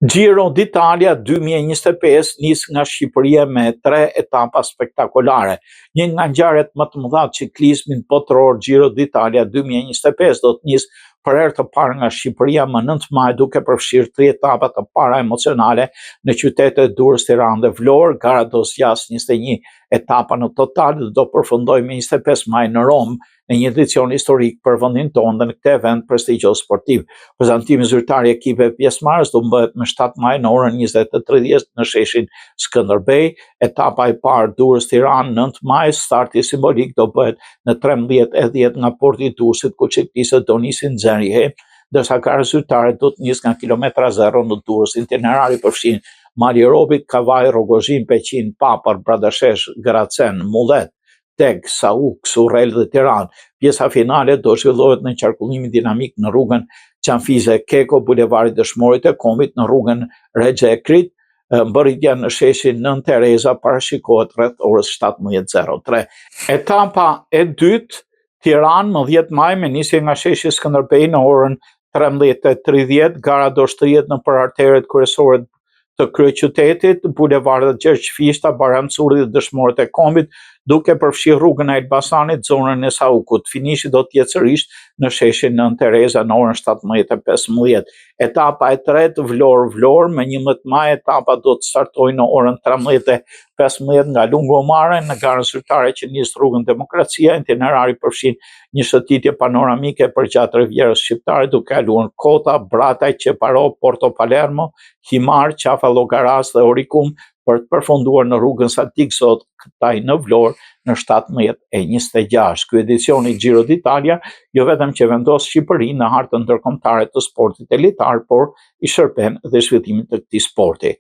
Giro d'Italia 2025 nis nga Shqipëria me 3 etapa spektakolare. Një nga ngjarjet më të mëdha të ciklizmit botëror, Giro d'Italia 2025 do të nis për herë të parë nga Shqipëria më 9 maj, duke përfshirë 3 etapa të para emocionale në qytetet Durrës, Tiranë dhe Vlorë. Gara do zgjas 21 etapa në total dhe do përfundoj me 25 maj në Rom, në një edicion historik për vendin tonë dhe në këtë event prestigjos sportiv. Prezantimi zyrtar i ekipeve pjesëmarrës do bëhet më 7 maj në orën 20:30 në sheshin Skënderbej. Etapa e parë Durrës-Tiranë 9 maj, starti simbolik do bëhet në 13:10 nga porti i Durrësit, ku ciklistët do nisin nxjerrje, ndërsa gara zyrtare do të nisë nga kilometra 0 në Durrës. Itinerari përfshin Mali Robit, Kavaj, Rogozhin, Peqin, Papër, Bradashesh, Gracen, Mullet, Teg, Sauk, Surrel dhe Tiranë. Pjesa finale do zhvillohet në qarkullimin dinamik në rrugën Qanfize Keko, bulevarit Dëshmorit e Kombit në rrugën Rexhe Ekrit. Mbërritja në sheshin Nën Tereza parashikohet rreth orës 17:03. Etapa e dytë, Tiranë më 10 maj me nisje nga sheshi Skënderbej në orën 13:30. Gara do shtrihet nëpër arteret kryesore të kryeqytetit, bulevardet Gjergj Fishta, Bayram Curri dhe Dëshmorët e Kombit, duke përfshirë rrugën e Elbasanit, zonën e Saukut. Finishi do të jetë sërish në sheshin Nën Tereza në orën 17:15. Etapa e tretë, Vlorë me 11 maj, etapa do të startojë në orën 13:15 nga Lungomare në garën zyrtare që nis rrugën Demokracia. Itinerari përfshin një shëtitje panoramike përgjatë Rivierës Shqiptare, duke kaluar Kota, Brataj, Qeparo, Porto Palermo, Himar, Qafa Llogaras dhe Oricum, për të përfunduar në rrugën Saltik Zot Këtaj në Vlorë në 17:26. Ky edicion i Giro d'Italia jo vetëm që vendos Shqipërinë në hartën ndërkombëtare të sportit elitar, por i shërben dhe zhvillimit të këtij sporti.